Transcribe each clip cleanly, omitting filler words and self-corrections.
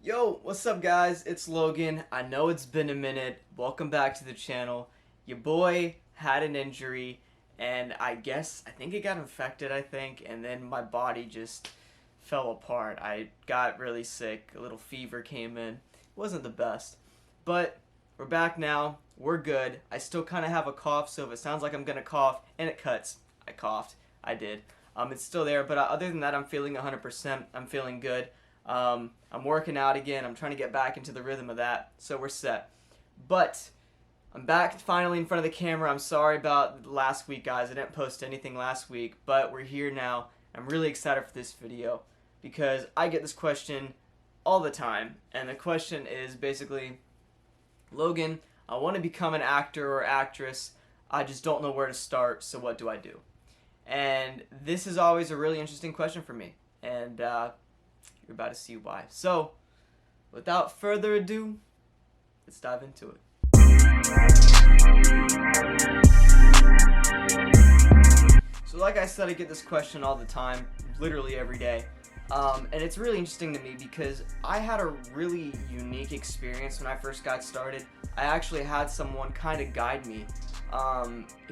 Yo, what's up guys? It's Logan. I know it's been a minute. Welcome back to the channel. Your boy had an injury and I think it got infected, and then my body just fell apart. I got really sick. A little fever came in. It wasn't the best. But we're back now. We're good. I still kind of have a cough, so if it sounds like I'm going to cough and it cuts, I coughed. I did. It's still there, but other than that, I'm feeling 100%. I'm feeling good. I'm working out again. I'm trying to get back into the rhythm of that, so we're set. But I'm back finally in front of the camera. I'm sorry about last week, guys. I didn't post anything last week, but we're here now. I'm really excited for this video because I get this question all the time, and the question is basically, Logan, I want to become an actor or actress. I just don't know where to start, so what do I do? And this is always a really interesting question for me, and you're about to see why. So, without further ado, let's dive into it. So like I said, I get this question all the time, literally every day. And it's really interesting to me because I had a really unique experience when I first got started. I actually had someone kind of guide me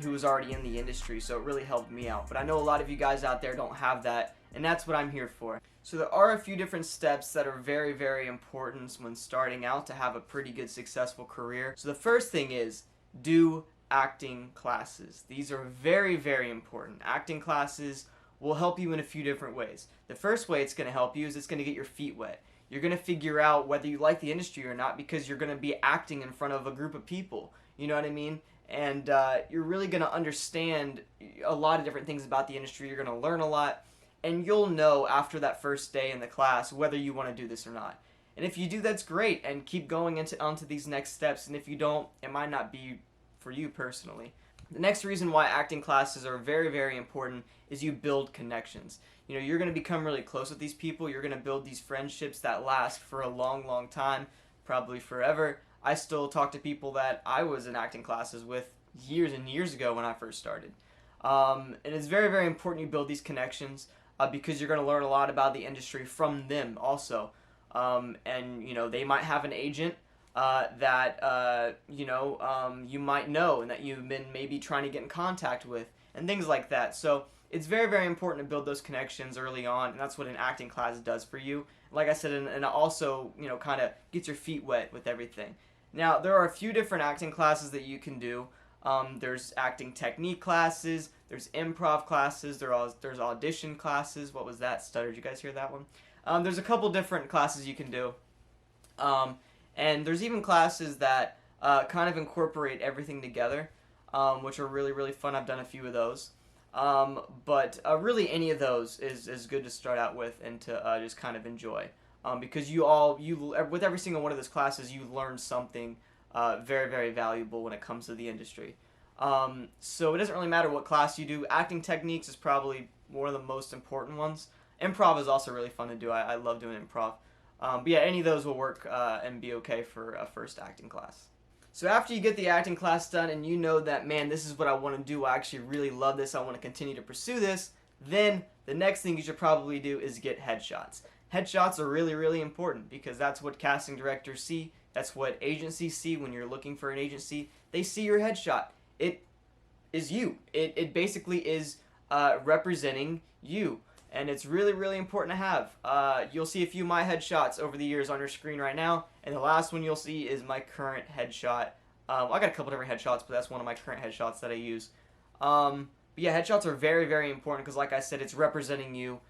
who was already in the industry, so it really helped me out. But I know a lot of you guys out there don't have that, and that's what I'm here for. So there are a few different steps that are very, very important when starting out to have a pretty good successful career. So the first thing is do acting classes. These are very, very important. Acting classes will help you in a few different ways. The first way it's going to help you is it's going to get your feet wet. You're going to figure out whether you like the industry or not because you're going to be acting in front of a group of people. You know what I mean? And you're really going to understand a lot of different things about the industry. You're going to learn a lot. And you'll know after that first day in the class whether you want to do this or not. And if you do, that's great, and keep going onto these next steps. And if you don't, it might not be for you personally. The next reason why acting classes are very, very important is you build connections. You know, you're going to become really close with these people. You're going to build these friendships that last for a long, long time, probably forever. I still talk to people that I was in acting classes with years and years ago when I first started. And it's very, very important you build these connections. Because you're going to learn a lot about the industry from them also. And, you know, they might have an agent that, you might know and that you've been maybe trying to get in contact with and things like that. So it's very, very important to build those connections early on, and that's what an acting class does for you. Like I said, and it also, you know, kind of gets your feet wet with everything. Now, there are a few different acting classes that you can do. There's acting technique classes, there's improv classes, there's audition classes. What was that? Stutter, did you guys hear that one? There's a couple different classes you can do. And there's even classes that kind of incorporate everything together, which are really, really fun. I've done a few of those. But really any of those is good to start out with and to just kind of enjoy. Because with every single one of those classes, you learn something very, very valuable when it comes to the industry. So it doesn't really matter what class you do. Acting techniques is probably one of the most important ones. Improv is also really fun to do. I love doing improv. But yeah, any of those will work and be okay for a first acting class. So after you get the acting class done and you know that, man, this is what I want to do, I actually really love this, I want to continue to pursue this, then the next thing you should probably do is get headshots. Headshots are really, really important because that's what casting directors see. That's what agencies see when you're looking for an agency. They see your headshot. It is you. It basically is representing you. And it's really, really important to have. You'll see a few of my headshots over the years on your screen right now. And the last one you'll see is my current headshot. I got a couple different headshots, but that's one of my current headshots that I use. But yeah, headshots are very, very important because, like I said, it's representing you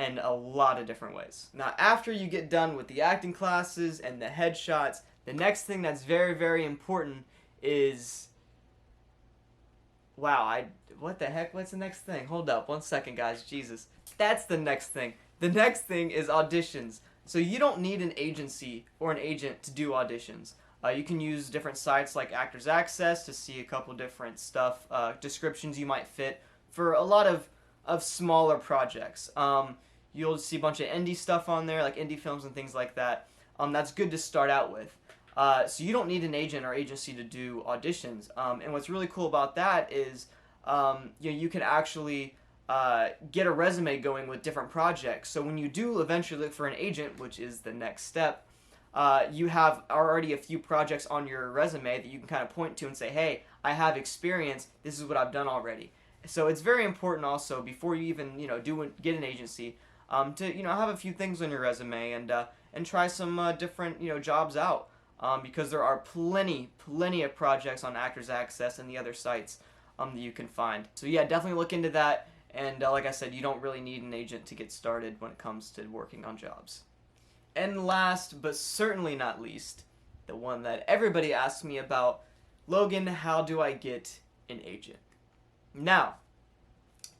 in a lot of different ways. Now, after you get done with the acting classes and the headshots, the next thing that's very, very important is... Wow, what the heck? What's the next thing? Hold up, 1 second, guys. Jesus. That's the next thing. The next thing is auditions. So you don't need an agency or an agent to do auditions. You can use different sites like Actors Access to see a couple different stuff, descriptions you might fit for a lot of smaller projects. You'll see a bunch of indie stuff on there, like indie films and things like that. That's good to start out with. So you don't need an agent or agency to do auditions. And what's really cool about that is you can actually get a resume going with different projects. So when you do eventually look for an agent, which is the next step, you have already a few projects on your resume that you can kind of point to and say, hey, I have experience. This is what I've done already. So it's very important also before you even get an agency to have a few things on your resume and try some different jobs out because there are plenty of projects on Actors Access and the other sites that you can find. So yeah, definitely look into that. And like I said, you don't really need an agent to get started when it comes to working on jobs. And last, but certainly not least, the one that everybody asks me about, Logan, how do I get an agent? Now,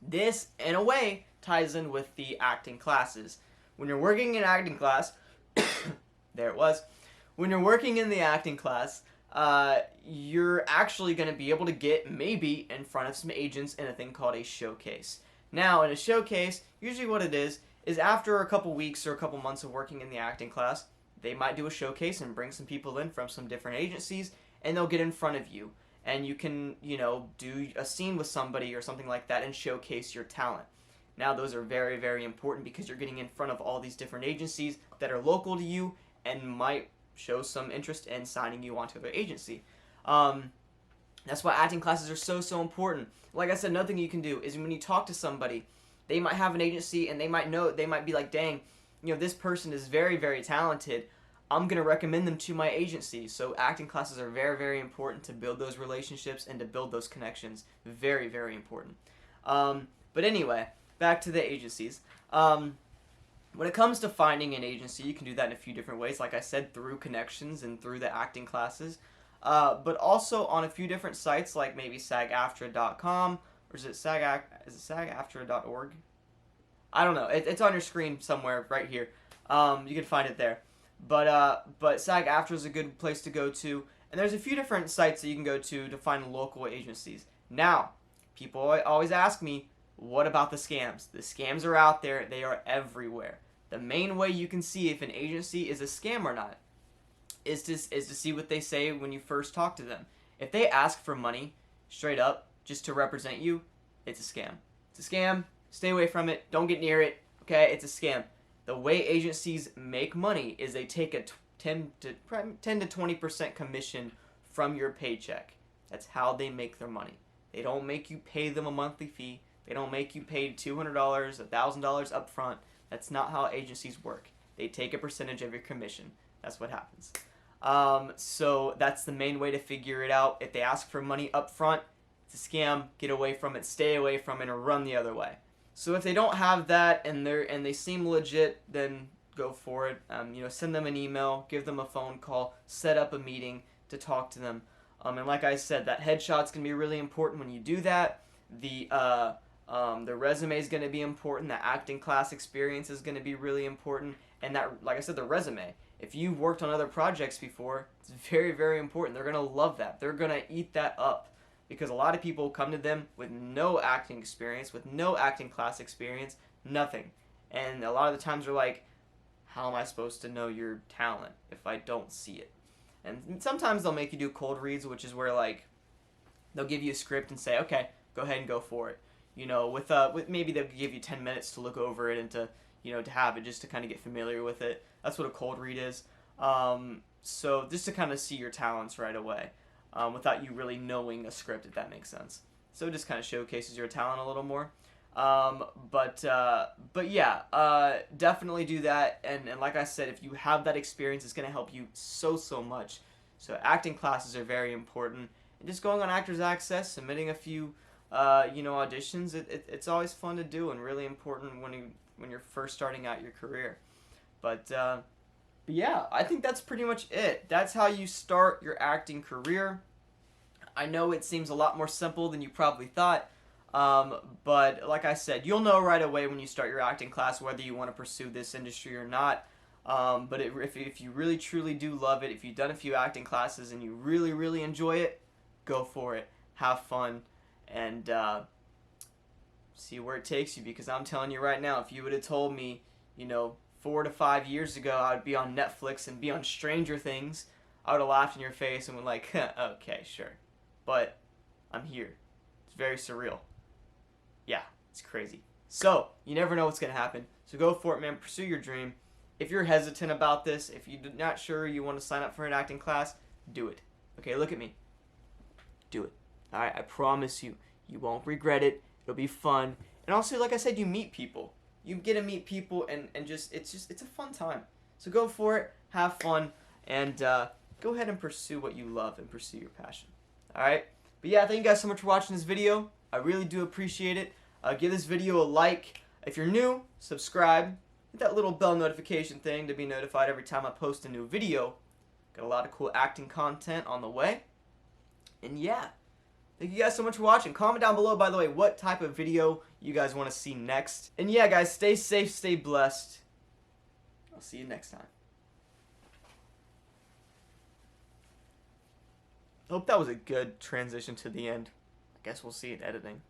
this, in a way, ties in with the acting classes. When you're working in acting class, there it was. When you're working in the acting class, you're actually going to be able to get maybe in front of some agents in a thing called a showcase. Now, in a showcase, usually what it is after a couple weeks or a couple months of working in the acting class, they might do a showcase and bring some people in from some different agencies, and they'll get in front of you. And you can, do a scene with somebody or something like that and showcase your talent. Now, those are very, very important because you're getting in front of all these different agencies that are local to you and might show some interest in signing you onto their agency. That's why acting classes are so important. Like I said, another thing you can do is when you talk to somebody, they might have an agency and they might be like, dang, this person is very, very talented. I'm going to recommend them to my agency. So acting classes are very, very important to build those relationships and to build those connections. Very, very important. But anyway, back to the agencies. When it comes to finding an agency, you can do that in a few different ways. Like I said, through connections and through the acting classes. But also on a few different sites like maybe sagaftra.com, or is it sagaftra.org? I don't know. It's on your screen somewhere right here. You can find it there. But SAG-AFTRA is a good place to go to. And there's a few different sites that you can go to find local agencies. Now, people always ask me, what about the scams? The scams are out there. They are everywhere. The main way you can see if an agency is a scam or not is to see what they say when you first talk to them. If they ask for money, straight up, just to represent you, it's a scam. It's a scam. Stay away from it. Don't get near it. Okay? It's a scam. The way agencies make money is they take a 10 to 20% commission from your paycheck. That's how they make their money. They don't make you pay them a monthly fee. They don't make you pay $200, $1,000 up front. That's not how agencies work. They take a percentage of your commission. That's what happens. So that's the main way to figure it out. If they ask for money up front, it's a scam. Get away from it. Stay away from it, or run the other way. So if they don't have that and they seem legit, then go for it. Send them an email, give them a phone call, set up a meeting to talk to them. And like I said, that headshot's gonna be really important when you do that. The resume is gonna be important. The acting class experience is gonna be really important. And that, like I said, the resume. If you've worked on other projects before, it's very, very important. They're gonna love that. They're gonna eat that up. Because a lot of people come to them with no acting experience, with no acting class experience, nothing. And a lot of the times they're like, how am I supposed to know your talent if I don't see it? And sometimes they'll make you do cold reads, which is where like they'll give you a script and say, okay, go ahead and go for it. With maybe they'll give you 10 minutes to look over it and to have it just to kind of get familiar with it. That's what a cold read is. So just to kind of see your talents right away. Without you really knowing a script, if that makes sense. So it just kind of showcases your talent a little more. But yeah, definitely do that. And like I said, if you have that experience, it's going to help you so much. So acting classes are very important. And just going on Actors Access, submitting a few, auditions, it's always fun to do and really important when you're first starting out your career. But yeah, I think that's pretty much it. That's how you start your acting career. I know it seems a lot more simple than you probably thought, but like I said, you'll know right away when you start your acting class whether you want to pursue this industry or not. But if you really truly do love it, if you've done a few acting classes and you really, really enjoy it, go for it. Have fun and see where it takes you, because I'm telling you right now, if you would have told me, 4 to 5 years ago I would be on Netflix and be on Stranger Things, I would have laughed in your face and been like, okay, sure. But I'm here. It's very surreal. Yeah, it's crazy. So, you never know what's going to happen. So go for it, man. Pursue your dream. if you're hesitant about this, if you're not sure you want to sign up for an acting class, do it. Okay, look at me. Do it. Alright, I promise you, you won't regret it. It'll be fun. And also, like I said, you meet people. You get to meet people, and it's a fun time. So go for it, have fun, and go ahead and pursue what you love and pursue your passion. Alright? But yeah, thank you guys so much for watching this video. I really do appreciate it. Give this video a like. If you're new, subscribe. Hit that little bell notification thing to be notified every time I post a new video. Got a lot of cool acting content on the way. And yeah, thank you guys so much for watching. Comment down below, by the way, what type of video you guys want to see next. And yeah, guys, stay safe, stay blessed. I'll see you next time. Hope that was a good transition to the end. I guess we'll see it editing.